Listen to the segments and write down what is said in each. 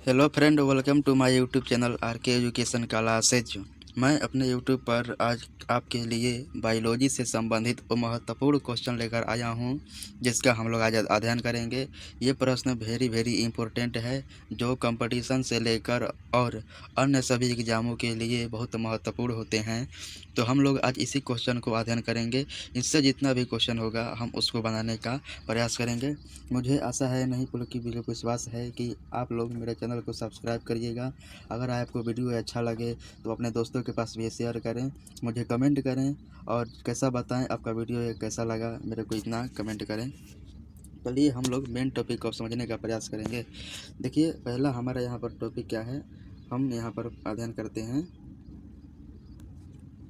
Hello friend, welcome to my YouTube channel R K education classes. मैं अपने YouTube पर आज आपके लिए बायोलॉजी से संबंधित वो महत्वपूर्ण क्वेश्चन लेकर आया हूं, जिसका हम लोग आज अध्ययन करेंगे। ये प्रश्न वेरी इम्पोर्टेंट है, जो कंपटीशन से लेकर और अन्य सभी एग्जामों के लिए बहुत महत्वपूर्ण होते हैं। तो हम लोग आज इसी क्वेश्चन को अध्ययन करेंगे। इससे जितना भी क्वेश्चन होगा हम उसको बनाने का प्रयास करेंगे। मुझे आशा है, नहीं बल्कि बिल्कुल विश्वास है कि आप लोग मेरे चैनल को सब्सक्राइब करिएगा। अगर आपको वीडियो अच्छा लगे तो अपने दोस्तों के पास भी शेयर करें, मुझे कमेंट करें और कैसा बताएं आपका वीडियो कैसा लगा, मेरे को इतना कमेंट करें। चलिए हम लोग मेन टॉपिक को समझने का प्रयास करेंगे। देखिए, पहला हमारा यहाँ पर टॉपिक क्या है, हम यहाँ पर अध्ययन करते हैं।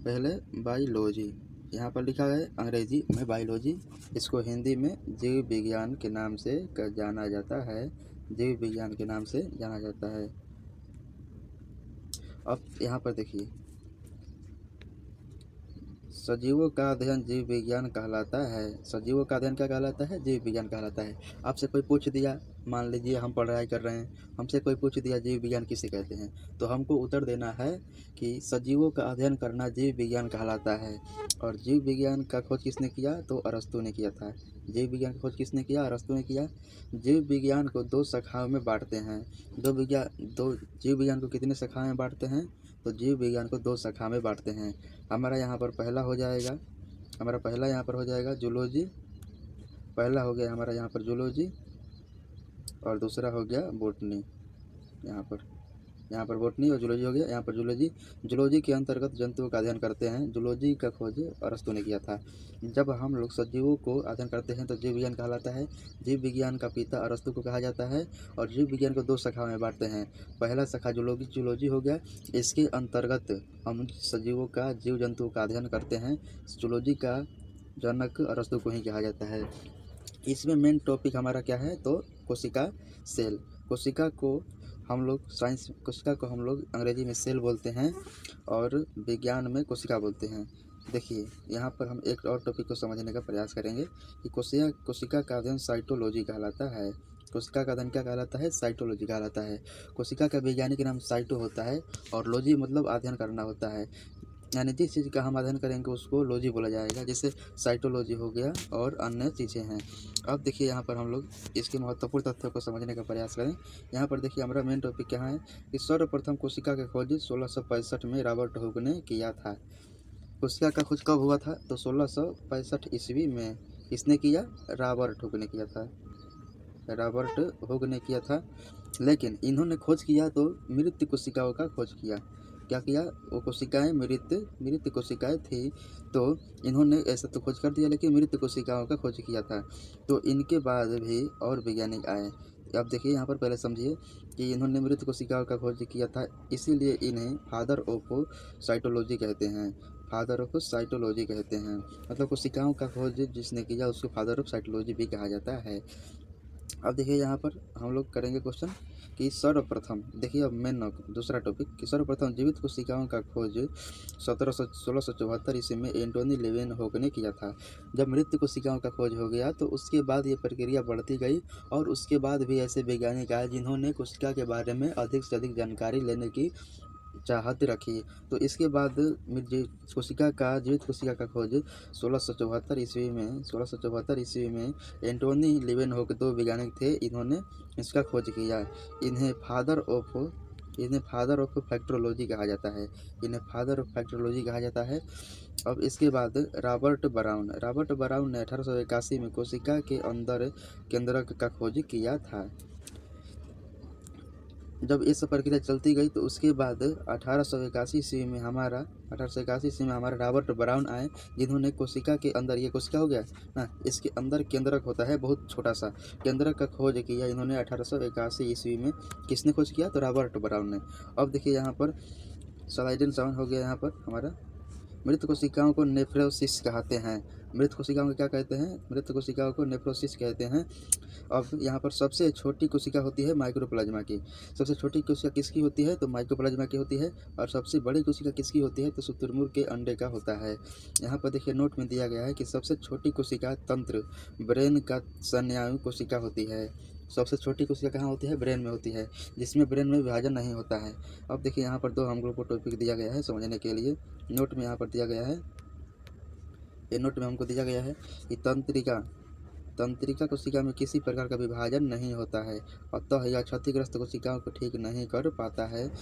पहले बायोलॉजी, यहाँ पर लिखा है अंग्रेजी में बायोलॉजी, इसको हिंदी में जीव विज्ञान के नाम से जाना जाता है। जीव विज्ञान के नाम से जाना जाता है। अब यहाँ पर देखिए, सजीवों का अध्ययन जीव विज्ञान कहलाता है। सजीवों का अध्ययन क्या कहलाता है? जीव विज्ञान कहलाता है। आपसे कोई पूछ दिया, मान लीजिए हम पढ़ाई कर रहे हैं, हमसे कोई पूछ दिया जीव विज्ञान किसे कहते हैं, तो हमको उत्तर देना है कि सजीवों का अध्ययन करना जीव विज्ञान कहलाता है। और जीव विज्ञान का खोज किसने किया? तो अरस्तू ने किया था। जीव विज्ञान की खोज किसने किया? अरस्तू ने किया। जीव विज्ञान को दो शाखाओं में बांटते हैं। दो जीव विज्ञान को कितने शाखाओं में बांटते हैं? तो जीव विज्ञान को दो शाखा में बांटते हैं। हमारा यहाँ पर पहला हो जाएगा, हमारा पहला यहाँ पर हो जाएगा जूलॉजी। पहला हो गया हमारा यहाँ पर जूलॉजी और दूसरा हो गया बॉटनी। यहाँ पर बॉटनी और जूलॉजी हो गया। यहाँ पर जूलॉजी के अंतर्गत जंतुओं का अध्ययन करते हैं। जूलॉजी का खोज अरस्तू ने किया था। जब हम लोग सजीवों को अध्ययन करते हैं तो जीव विज्ञान कहलाता है। जीव विज्ञान का पिता अरस्तू को कहा जाता है। और जीव विज्ञान को दो शाखा में बांटते हैं। पहला शाखा जूलॉजी हो गया, इसके अंतर्गत हम सजीवों का, जीव जंतुओं का अध्ययन करते हैं। जूलॉजी का जनक अरस्तू को ही कहा जाता है। इसमें मेन टॉपिक हमारा क्या है? तो कोशिका सेल। कोशिका को हम लोग अंग्रेजी में सेल बोलते हैं और विज्ञान में कोशिका बोलते हैं। देखिए, यहाँ पर हम एक और टॉपिक को समझने का प्रयास करेंगे कि कोशिका का अध्ययन साइटोलॉजी कहलाता है। कोशिका का अध्ययन क्या कहलाता है? साइटोलॉजी कहलाता है। कोशिका का वैज्ञानिक नाम साइटो होता है और लॉजी मतलब अध्ययन करना होता है। यानी जिस चीज़ का हम अध्ययन करेंगे उसको लॉजी बोला जाएगा, जैसे साइटोलॉजी हो गया और अन्य चीज़ें हैं। अब देखिए, यहाँ पर हम लोग इसके महत्वपूर्ण तथ्यों को समझने का प्रयास करें। यहाँ पर देखिए, हमारा मेन टॉपिक क्या है कि सर्वप्रथम कोशिका की खोज 1665 में रॉबर्ट हुक ने किया था। कोशिका का खोज कब हुआ था? तो 1665 ईस्वी में। किसने किया? रॉबर्ट हुक ने किया था। रॉबर्ट हुक ने किया था। लेकिन इन्होंने खोज किया तो मृत कोशिकाओं का खोज किया। क्या किया? वो कोशिकाएं मृत कोशिकाएं थी, तो इन्होंने ऐसा तो खोज कर दिया, लेकिन मृत कोशिकाओं का खोज किया था। तो इनके बाद भी और वैज्ञानिक आए। अब देखिए, यहाँ पर पहले समझिए कि इन्होंने मृत कोशिकाओं का खोज किया था, इसीलिए इन्हें फादर ऑफ साइटोलॉजी कहते हैं। फादर ऑफ साइटोलॉजी कहते हैं, मतलब कोशिकाओं का खोज जिसने किया उसको फादर ऑफ साइटोलॉजी भी कहा जाता है। अब देखिए, यहाँ पर हम लोग करेंगे क्वेश्चन कि सर्वप्रथम, देखिए अब मेन दूसरा टॉपिक कि सर्वप्रथम जीवित कोशिकाओं का खोज 1674 ईस्वी में एंटोनी लेवेनहॉक ने किया था। जब मृत कोशिकाओं का खोज हो गया तो उसके बाद ये प्रक्रिया बढ़ती गई और उसके बाद भी ऐसे वैज्ञानिक आए जिन्होंने कोशिका के बारे में अधिक से अधिक जानकारी लेने की चाहत रखी। तो इसके बाद जीवित कोशिका का खोज 1674 ईस्वी में एंटोनी लेवेनहॉक दो वैज्ञानिक थे, इन्होंने इसका खोज किया। इन्हें फादर ऑफ फैक्टोलॉजी कहा जाता है। अब इसके बाद रॉबर्ट ब्राउन ने 1881 में कोशिका के अंदर केंद्रक का खोज किया था। जब इस प्रक्रिया चलती गई तो उसके बाद 1881 ईस्वी में हमारा रॉबर्ट ब्राउन आए, जिन्होंने कोशिका के अंदर, ये कोशिका हो गया ना, इसके अंदर केंद्रक होता है बहुत छोटा सा, केंद्रक का खोज किया इन्होंने 1881 ईस्वी में। किसने खोज किया? तो रॉबर्ट ब्राउन ने। अब देखिए, यहाँ पर स्लाइड 7 हो गया। यहाँ पर हमारा मृत कोशिकाओं को नेफ्रोसिस कहते हैं। मृत कोशिकाओं को क्या कहते हैं? मृत कोशिकाओं को नेफ्रोसिस कहते हैं। अब यहाँ पर सबसे छोटी कोशिका होती है माइक्रोप्लाज्मा की। सबसे छोटी कोशिका किसकी होती है? तो माइक्रोप्लाज्मा की होती है। और सबसे बड़ी कोशिका किसकी होती है? तो शुतुरमुर्ग के अंडे का होता है। यहाँ पर देखिए, नोट में दिया गया है कि सबसे छोटी कोशिका तंत्र ब्रेन का स्नायु कोशिका होती है। सबसे छोटी कोशिका कहाँ होती है? ब्रेन में होती है, जिसमें ब्रेन में विभाजन नहीं होता है। अब देखिए यहाँ पर 2 हम लोग को टॉपिक दिया गया है समझने के लिए। नोट में यहाँ पर दिया गया है, ये नोट में हमको दिया गया है कि तंत्रिका कोशिका में किसी प्रकार का विभाजन नहीं होता है, अतः यह क्षतिग्रस्त कोशिकाओं को ठीक नहीं कर पाता है।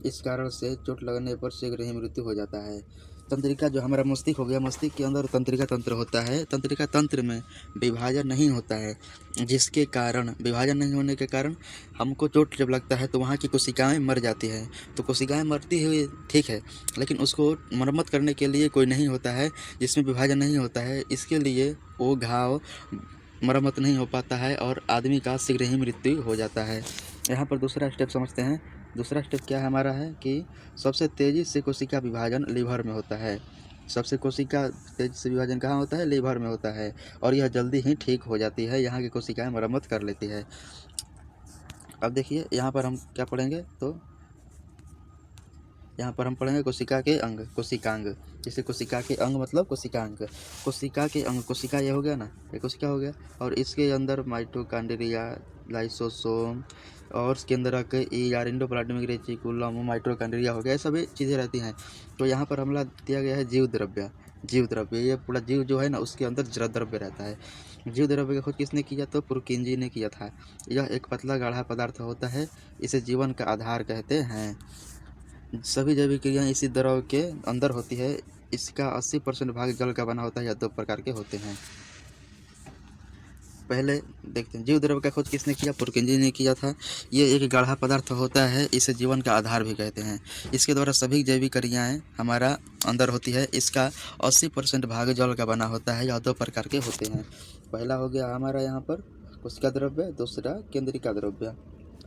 इस कारण से चोट लगने पर शीघ्र ही मृत्यु हो जाता है। तंत्रिका जो हमारा मस्तिष्क हो गया, मस्तिष्क के अंदर तंत्रिका तंत्र होता है। तंत्रिका तंत्र में विभाजन नहीं होता है, जिसके कारण विभाजन नहीं होने के कारण हमको चोट जब लगता है तो वहाँ की कोशिकाएं मर जाती है। तो कोशिकाएं मरती हुई ठीक है, लेकिन उसको मरम्मत करने के लिए कोई नहीं होता है जिसमें विभाजन नहीं होता है। इसके लिए वो घाव मरम्मत नहीं हो पाता है और आदमी का शीघ्र ही मृत्यु हो जाता है। यहाँ पर दूसरा स्टेप समझते हैं। दूसरा स्टेप क्या है हमारा है कि सबसे तेज़ी से कोशिका विभाजन लीवर में होता है। सबसे कोशिका तेज़ी से विभाजन कहाँ होता है? लीवर में होता है, और यह जल्दी ही ठीक हो जाती है। यहाँ की कोशिकाएं मरम्मत कर लेती है। अब देखिए यहाँ पर हम क्या पढ़ेंगे, तो यहाँ पर हम पढ़ेंगे कोशिका के अंग, कोशिकांग। जैसे कोशिका के अंग मतलब कोशिकांग। कोशिका के अंग, कोशिका ये हो गया ना, ये कोशिका हो गया, और इसके अंदर माइटोकॉन्ड्रिया, लाइसोसोम और इसके अंदर के एंडोप्लाज्मिक रेटिकुलम, माइटोकॉन्ड्रिया हो गया, ये सभी चीज़ें रहती हैं। तो यहाँ पर हमला दिया गया है जीव द्रव्य। जीव द्रव्य, ये पूरा जीव जो है ना उसके अंदर जड़ द्रव्य रहता है। जीव द्रव्य की खोज किसने किया? तो पुरकिंजी ने किया था। यह एक पतला गाढ़ा पदार्थ होता है, इसे जीवन का आधार कहते हैं। सभी जैविक क्रियाएं इसी द्रव के अंदर होती है। इसका 80% भाग जल का बना होता है या 2 प्रकार के होते हैं। पहले देखते हैं जीव द्रव्य का खोज किसने किया? पुरकिंजी ने किया था। ये एक गाढ़ा पदार्थ होता है, इसे जीवन का आधार भी कहते हैं। इसके द्वारा सभी जैविक क्रियाएं हमारा अंदर होती है। इसका 80% भाग जल का बना होता है या 2 प्रकार के होते हैं। पहला हो गया हमारा यहाँ पर कोशिका द्रव्य, दूसरा केंद्रिका द्रव्य।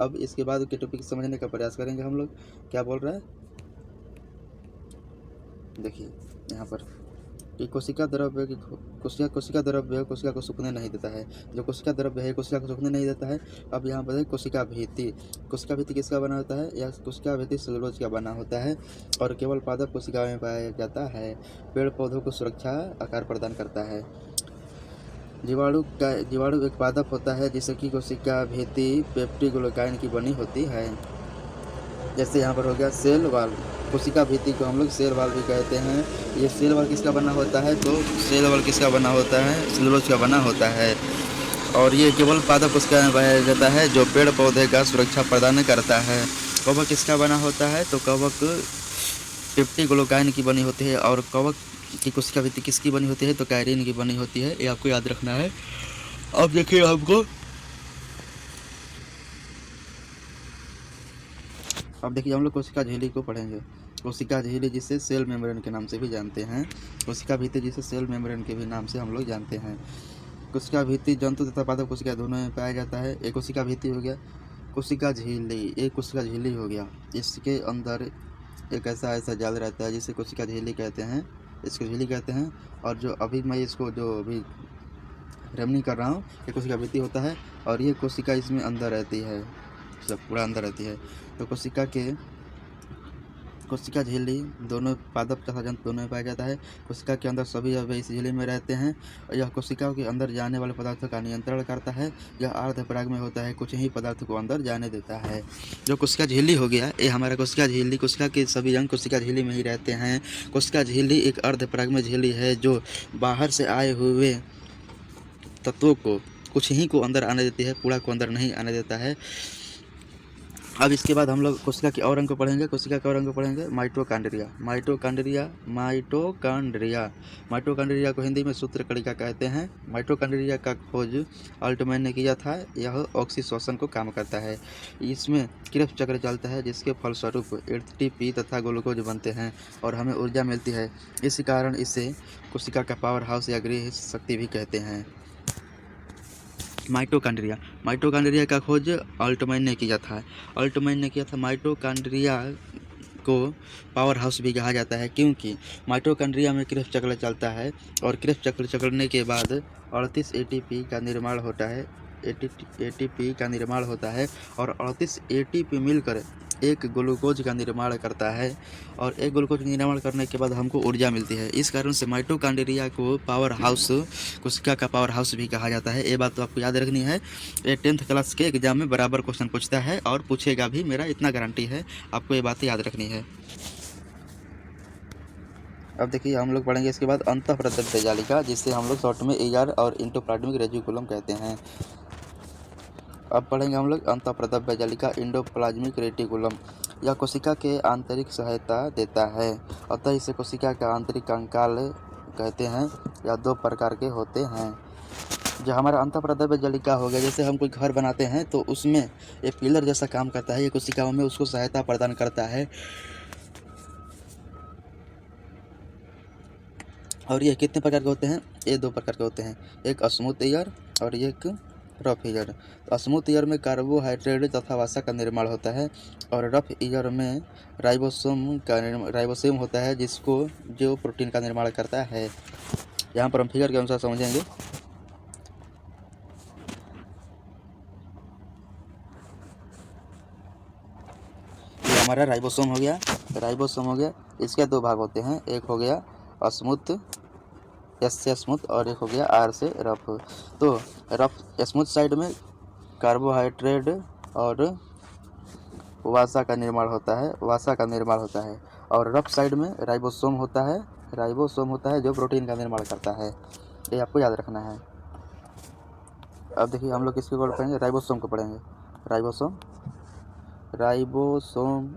अब इसके बाद के टॉपिक समझने का प्रयास करेंगे हम लोग। क्या बोल रहा है देखिए यहाँ पर कि कोशिका द्रव्य की कोशिका द्रव्य कोशिका को सूखने नहीं देता है। जो कोशिका द्रव्य है कोशिका को सूखने नहीं देता है। अब यहाँ पर कोशिका भित्ति। कोशिका भित्ति किसका बना होता है? यह कोशिका भित्ति सेलुलोज का बना होता है और केवल पादप कोशिकाओं में पाया जाता है। पेड़ पौधों को सुरक्षा आकार प्रदान करता है। जीवाणु एक पादप होता है जिससे कि कोशिका भित्ति पेप्टिडोग्लाइकन की बनी होती है। जैसे यहाँ पर हो गया सेल वाल। कोशिका भित्ति को हम लोग सेल वाल भी कहते हैं। ये सेल वाल किसका बना होता है? तो सेल वाल किसका बना होता है? सेलुलोज का बना होता है, और ये केवल पादप कोशिका में पाया जाता है जो पेड़ पौधे का सुरक्षा प्रदान करता है। कवक किसका बना होता है? तो कवक पेप्टिडोग्लाइकन की बनी होती है, और कवक की कोशिका भित्ति किसकी बनी होती है? तो कायरिन की बनी होती है। ये आपको याद रखना है। अब देखिए हमको अब देखिए हम लोग कोशिका झिल्ली को पढ़ेंगे। कोशिका झिल्ली जिसे सेल मेम्ब्रेन के नाम से भी जानते हैं। कोशिका भित्ति जिसे सेल मेम्ब्रेन के भी नाम से हम लोग जानते हैं। कोशिका भित्ति जंतु तथा पादप कोशिका दोनों में पाया जाता है। एक कोशिका भित्ति हो गया। कोशिका झिल्ली, एक कोशिका झिल्ली हो गया। इसके अंदर एक ऐसा जाल रहता है जिसे कोशिका झिल्ली कहते हैं, इसको झिल्ली कहते हैं। और जो अभी मैं इसको जो अभी रेमनी कर रहा हूँ, ये कोशिका भित्ति होता है, और ये कोशिका इसमें अंदर रहती है, सब पूरा अंदर रहती है। तो कोशिका झिल्ली दोनों पादप तथा जंतु दोनों में पाया जाता है। कोशिका के अंदर सभी अवयव इस झिल्ली में रहते हैं, और यह कोशिकाओं के अंदर जाने वाले पदार्थों का नियंत्रण करता है। यह अर्धपराग में होता है, कुछ ही पदार्थों को अंदर जाने देता है। जो कोशिका झिल्ली हो गया, ये हमारा कोशिका झिल्ली, कोशिका के सभी अंग कोशिका झिल्ली में ही रहते हैं। कोशिका झिल्ली एक अर्धपराग में झिल्ली है जो बाहर से आए हुए तत्वों को कुछ ही को अंदर आने देती है, पूरा को अंदर नहीं आने देता है। अब इसके बाद हम लोग कोशिका के और अंग को पढ़ेंगे। कोशिका के और अंग को पढ़ेंगे माइटोकॉन्ड्रिया। माइटोकॉन्ड्रिया को हिंदी में सूत्रकणिका कहते हैं। माइटोकॉन्ड्रिया का खोज अल्टमैन ने किया था। यह ऑक्सीश्वसन को काम करता है। इसमें क्रेब्स चक्र चलता है जिसके फलस्वरूप एटीपी तथा ग्लूकोज बनते हैं और हमें ऊर्जा मिलती है। इस कारण इसे कोशिका का पावर हाउस या गृह शक्ति भी कहते हैं। माइटोकॉन्ड्रिया का खोज अल्टमैन ने किया था। माइटोकॉन्ड्रिया को पावर हाउस भी कहा जाता है क्योंकि माइटोकॉन्ड्रिया में क्रेब्स चक्र चलता है, और क्रेब्स चक्र चलने के बाद 38 एटीपी का निर्माण होता है। और 38 एटीपी मिलकर एक ग्लूकोज का निर्माण करता है और एक ग्लूकोज का निर्माण करने के बाद हमको ऊर्जा मिलती है। इस कारण से माइटोकॉन्ड्रिया को पावर हाउस, कोशिका का पावर हाउस भी कहा जाता है। ये बात तो आपको याद रखनी है। ये 10th क्लास के एग्जाम में बराबर क्वेश्चन पूछता है और पूछेगा भी, मेरा इतना गारंटी है। आपको ये बातें याद रखनी है। अब देखिए हम लोग पढ़ेंगे इसके बाद अंतःप्रदत्त जालिका, जिससे हम लोग शॉर्ट में ER और इंडोप्लाज्मिक रेटिकुलम कहते हैं। अब पढ़ेंगे हम लोग अंतःप्रदत्त जालिका इंडोप्लाज्मिक रेटिकुलम। यह कोशिका के आंतरिक सहायता देता है, अतः इसे कोशिका का आंतरिक कंकाल कहते हैं। यह 2 प्रकार के होते हैं। जो हमारा अंतःप्रदत्त जालिका हो गया, जैसे हम कोई घर बनाते हैं तो उसमें एक पिलर जैसा काम करता है। ये कोशिकाओं में उसको सहायता प्रदान करता है। और ये कितने प्रकार के होते हैं? ये 2 प्रकार के होते हैं, एक स्मूथ ईयर और एक रफ ईयर। तो स्मूथ ईयर में कार्बोहाइड्रेट तथा वसा का निर्माण होता है और रफ ईयर में राइबोसोम होता है, जो प्रोटीन का निर्माण करता है। यहाँ पर हम फिगर के अनुसार समझेंगे। ये हमारा राइबोसोम हो गया। इसके 2 भाग होते हैं, एक हो गया स्मूथ, S से स्मूथ, और एक हो गया R से रफ। तो रफ स्मूथ साइड में कार्बोहाइड्रेट और वसा का निर्माण होता है और रफ साइड में राइबोसोम होता है जो प्रोटीन का निर्माण करता है। ये आपको याद रखना है। अब देखिए हम लोग किसके को पढ़ेंगे? राइबोसोम को पढ़ेंगे। राइबोसोम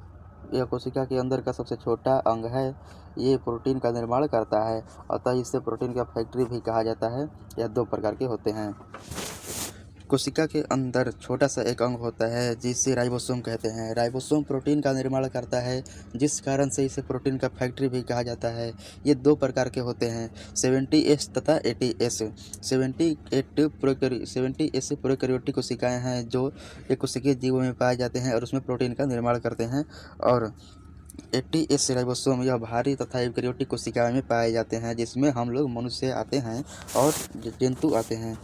यह कोशिका के अंदर का सबसे छोटा अंग है। ये प्रोटीन का निर्माण करता है, अतः इसे प्रोटीन का फैक्ट्री भी कहा जाता है। यह 2 प्रकार के होते हैं। कोशिका के अंदर छोटा सा एक अंग होता है जिसे राइबोसोम कहते हैं। राइबोसोम प्रोटीन का निर्माण करता है, जिस कारण से इसे प्रोटीन का फैक्ट्री भी कहा जाता है। ये 2 प्रकार के होते हैं, 70S तथा 80S। 70S प्रोकैरियोटिक कोशिकाएं हैं जो एक कोशिकीय जीवों में पाए जाते हैं और उसमें प्रोटीन का निर्माण करते हैं, और 80S राइबोसोम यह भारी तथा यूकेरियोटिक कोशिकाएं में पाए जाते हैं, जिसमें हम लोग मनुष्य आते हैं और जंतु आते हैं।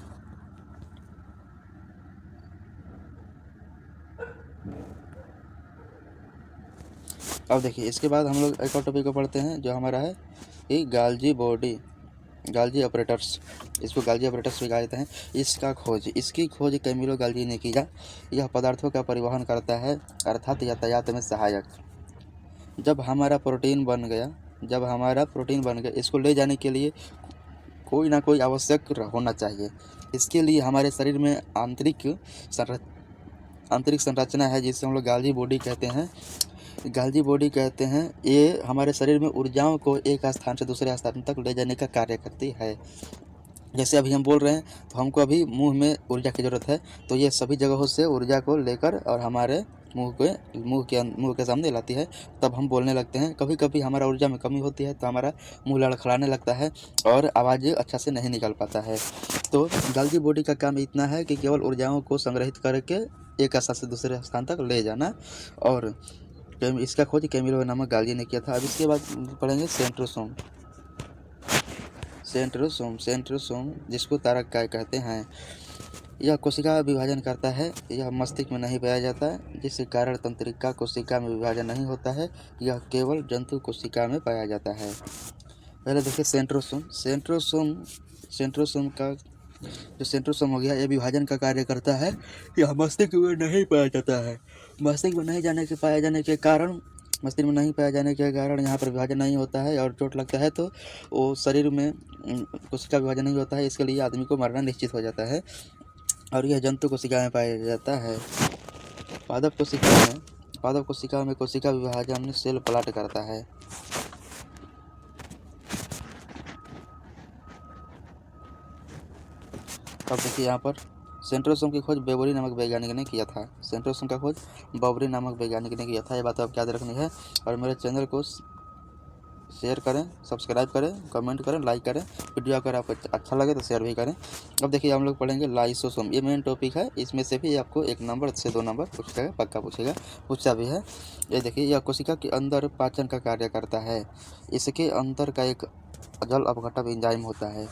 अब देखिए इसके बाद हम लोग एक और टॉपिक को पढ़ते हैं जो हमारा है कि गाल्जी ऑपरेटर्स। इसको गाल्जी ऑपरेटर्स भी कहा जाता है। इसकी खोज कैमिलो गाल्जी ने किया। यह पदार्थों का परिवहन करता है, अर्थात यातायात में सहायक। जब हमारा प्रोटीन बन गया, इसको ले जाने के लिए कोई ना कोई आवश्यक होना चाहिए। इसके लिए हमारे शरीर में आंतरिक संरचना है जिसे हम लोग गाल्जी बॉडी कहते हैं। ये हमारे शरीर में ऊर्जाओं को एक स्थान से दूसरे स्थान तक ले जाने का कार्य करती है। जैसे अभी हम बोल रहे हैं तो हमको अभी मुंह में ऊर्जा की ज़रूरत है, तो ये सभी जगहों से ऊर्जा को लेकर और हमारे मुंह के सामने लाती है, तब हम बोलने लगते हैं। कभी कभी हमारा ऊर्जा में कमी होती है तो हमारा मुंह लड़खड़ाने लगता है और आवाज़ अच्छा से नहीं निकल पाता है। तो गाल्जी बॉडी का काम इतना है कि केवल ऊर्जाओं को संग्रहित करके एक स्थान से दूसरे स्थान तक ले जाना, और इसका खोज कैमिलो नामक गाल्जी ने किया था। अब इसके बाद पढ़ेंगे सेंट्रोसोम, जिसको तारक काय कहते हैं। यह कोशिका विभाजन करता है। यह मस्तिष्क में नहीं पाया जाता है, जिस कारण तंत्रिका कोशिका में विभाजन नहीं होता है। यह केवल जंतु कोशिका में पाया जाता है। पहले देखिए सेंट्रोसोम हो गया, यह विभाजन का कार्य करता है। यह मस्तिष्क में नहीं पाया जाता है। मस्तिष्क में नहीं पाया जाने के कारण यहाँ पर विभाजन नहीं होता है, और चोट लगता है तो वो शरीर में कोशिका विभाजन नहीं होता है। इसके लिए आदमी को मरना निश्चित हो जाता है, और यह जंतु कोशिका में पाया जाता है। पादप कोशिका में कोशिका विभाजन सेल प्लाट करता है। अब देखिए यहाँ पर सेंट्रोसोम की खोज बेबरी नामक वैज्ञानिक ने किया था। ये बात आपको याद रखनी है। और मेरे चैनल को शेयर करें, सब्सक्राइब करें, कमेंट करें, लाइक करें। वीडियो अगर आपको अच्छा लगे तो शेयर भी करें। अब देखिए हम लोग पढ़ेंगे लाइसोसोम। ये मेन टॉपिक है, इसमें से भी आपको 1 नंबर से 2 नंबर पूछेगा, पक्का पूछा भी है। ये देखिए यह कोशिका के अंदर पाचन का कार्य करता है। इसके अंदर का एक जल अपघटक एंजाइम होता है।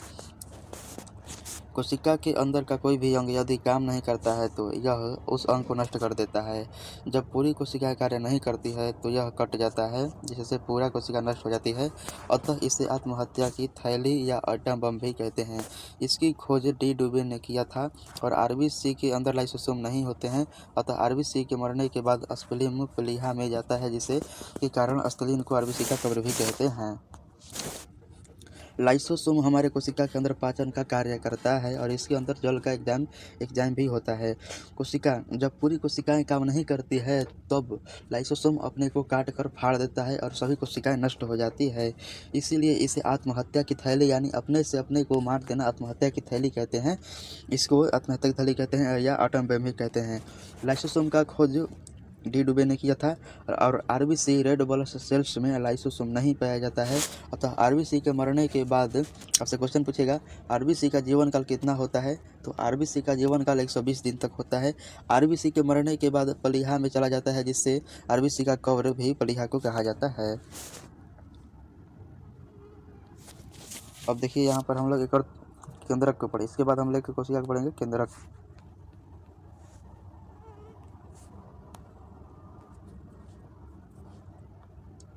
कोशिका के अंदर का कोई भी अंग यदि काम नहीं करता है तो यह उस अंग को नष्ट कर देता है। जब पूरी कोशिका कार्य नहीं करती है तो यह कट जाता है, जिससे पूरा कोशिका नष्ट हो जाती है। अतः इसे आत्महत्या की थैली या एटम बम भी कहते हैं। इसकी खोज डी डुबे ने किया था और आरबीसी के अंदर लाइसोसोम नहीं होते हैं। अतः आरबीसी के मरने के बाद स्प्लीन प्लीहा में जाता है, जिसके के कारण स्प्लीन को आरबीसी का कब्र भी कहते हैं। लाइसोसोम हमारे कोशिका के अंदर पाचन का कार्य करता है और इसके अंदर जल का एंजाइम भी होता है। कोशिका जब पूरी कोशिकाएं काम नहीं करती है तब लाइसोसोम अपने को काट कर फाड़ देता है और सभी कोशिकाएं नष्ट हो जाती है। इसीलिए इसे आत्महत्या की थैली यानी अपने से अपने को मार देना आत्महत्या की थैली कहते हैं। इसको आत्महत्या की थैली कहते हैं या एटम बम भी कहते हैं। लाइसोसोम का खोज डी डुबे ने किया था और आरबीसी रेड ब्लड सेल्स में लाइसोसोम नहीं पाया जाता है। अतः आरबीसी के मरने के बाद आपसे क्वेश्चन पूछेगा आरबीसी का जीवन काल कितना होता है, तो आरबीसी का जीवन काल 120 दिन तक होता है। आरबीसी के मरने के बाद प्लीहा में चला जाता है, जिससे आरबीसी का कब्र भी प्लीहा को कहा जाता है। अब देखिए यहाँ पर हम लोग एक और केंद्रक को पढ़े, इसके बाद हम लोग कोशिका को पढ़ेंगे केंद्रक।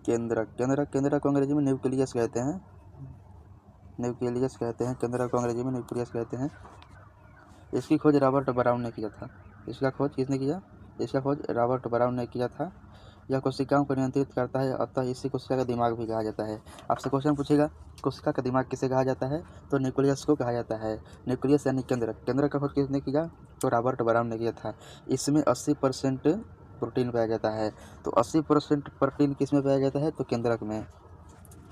केंद्रक को अंग्रेजी में न्यूक्लियस कहते हैं। केंद्रक को अंग्रेजी में न्यूक्लियस कहते हैं। इसकी खोज रॉबर्ट ब्राउन ने किया था। इसका खोज किसने किया? इसका खोज रॉबर्ट ब्राउन ने किया था। यह कोशिकाओं को नियंत्रित करता है, अतः इसे कोशिका का दिमाग भी कहा जाता है। आपसे क्वेश्चन पूछेगा कोशिका का दिमाग किसे कहा जाता है, तो न्यूक्लियस को कहा जाता है। न्यूक्लियस यानी केंद्रक का खोज किसने किया, तो रॉबर्ट ब्राउन ने किया था। इसमें 80% प्रोटीन पाया जाता है। तो 80% प्रोटीन किस में पाया जाता है, तो केंद्रक में।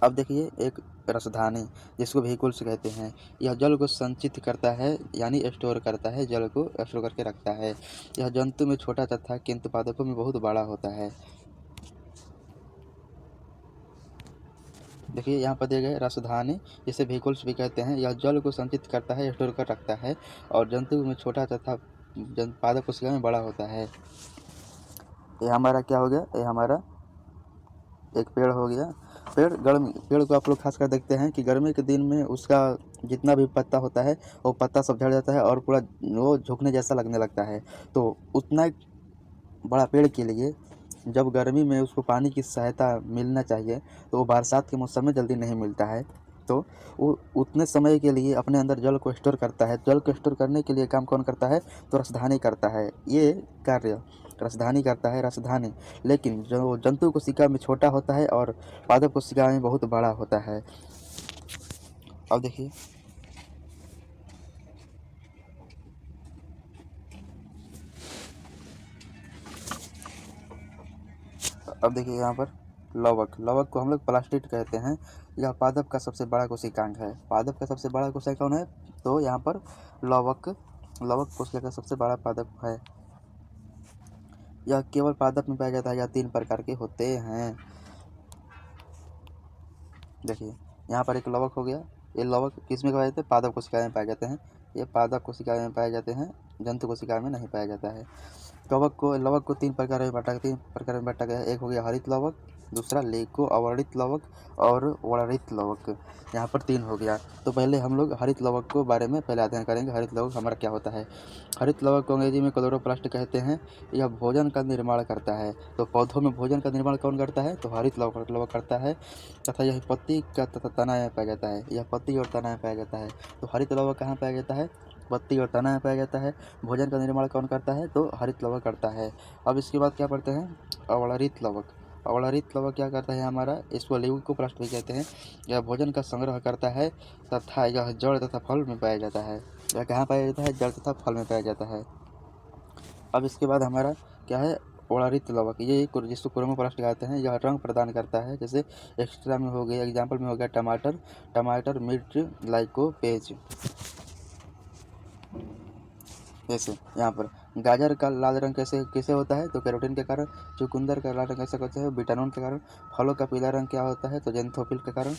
अब देखिए एक रसधानी जिसको व्हीकुल्स कहते हैं, यह जल को संचित करता है यानी स्टोर करता है, जल को स्टोर करके रखता है। यह जंतु में छोटा तथा किंतु पादपों में बहुत बड़ा होता है। देखिए यहाँ पर दिए गए रसधानी जिसे व्हीकुल्स भी कहते हैं, यह जल को संचित करता है, स्टोर कर रखता है और जंतु में छोटा तथा पादप कोशिका में बड़ा होता है। ये हमारा क्या हो गया, ये हमारा एक पेड़ हो गया। पेड़ को आप लोग खास कर देखते हैं कि गर्मी के दिन में उसका जितना भी पत्ता होता है वो पत्ता सब झड़ जाता है और पूरा वो झुकने जैसा लगने लगता है। तो उतना बड़ा पेड़ के लिए जब गर्मी में उसको पानी की सहायता मिलना चाहिए तो वो बरसात के मौसम में जल्दी नहीं मिलता है। तो वो उतने समय के लिए अपने अंदर जल को स्टोर करता है। जल को स्टोर करने के लिए काम कौन करता है, तो रसधानी करता है। ये कार्य रसधानी करता है, रसधानी। लेकिन जो जंतु कोशिका में छोटा होता है और पादप कोशिका में बहुत बड़ा होता है। अब देखिए यहाँ पर लवक को हम लोग प्लास्टिड कहते हैं। यह पादप का सबसे बड़ा कोशिकांग है। पादप का सबसे बड़ा कोशिका कौन है, तो यहाँ पर लवक कोशिका का सबसे बड़ा पादप है। यह केवल पादप में पाया जाता है। यह 3 प्रकार के होते हैं। देखिए यहाँ पर एक लवक हो गया। ये लवक किस में पाए जाते हैं, पादप कोशिका में पाए जाते हैं। ये पादप कोशिका में पाए जाते हैं, जंतु कोशिका में नहीं पाया जाता है। लवक को 3 प्रकार में बांटा गया है। एक हो गया हरित लवक, दूसरा लेको अवर्णित लवक और वर्णित लवक। यहाँ पर 3 हो गया। तो पहले हम लोग हरित लवक को बारे में पहले अध्ययन करेंगे। हरित लवक हमारा क्या होता है। हरित लवक को अंग्रेजी में क्लोरोप्लास्ट कहते हैं। यह भोजन का निर्माण करता है। तो पौधों में भोजन का निर्माण कौन करता है, तो हरित लवक करता है। तथा यह पत्ती का तथा तना में पाया जाता है। यह पत्ती और तना में पाया जाता है। तो हरित लवक कहाँ पाया जाता है, पत्ती और तना में पाया जाता है। भोजन का निर्माण कौन करता है, तो हरित लवक करता है। अब इसके बाद क्या पढ़ते हैं, अवणरित लवक। अवणरित लवक क्या करता है हमारा, इसको ल्यूकोप्लास्ट भी कहते हैं। यह भोजन का संग्रह करता है तथा यह जड़ तथा फल में पाया जाता है। यह कहाँ पाया जाता है, जड़ तथा फल में पाया जाता है। अब इसके बाद हमारा क्या है, ओलारित लवक। ये जिसको क्रोमोप्लास्ट कहते हैं। यह रंग प्रदान करता है। जैसे एक्स्ट्रा में हो गया, एग्जाम्पल में हो गया टमाटर मिर्च लाइकोपेज। जैसे यहाँ पर गाजर का लाल रंग कैसे होता है, तो कैरोटीन के कारण। चुकंदर का लाल रंग कैसे होता है, विटामिन के कारण। फलों का पीला रंग क्या होता है, तो जेंथोफिल के कारण।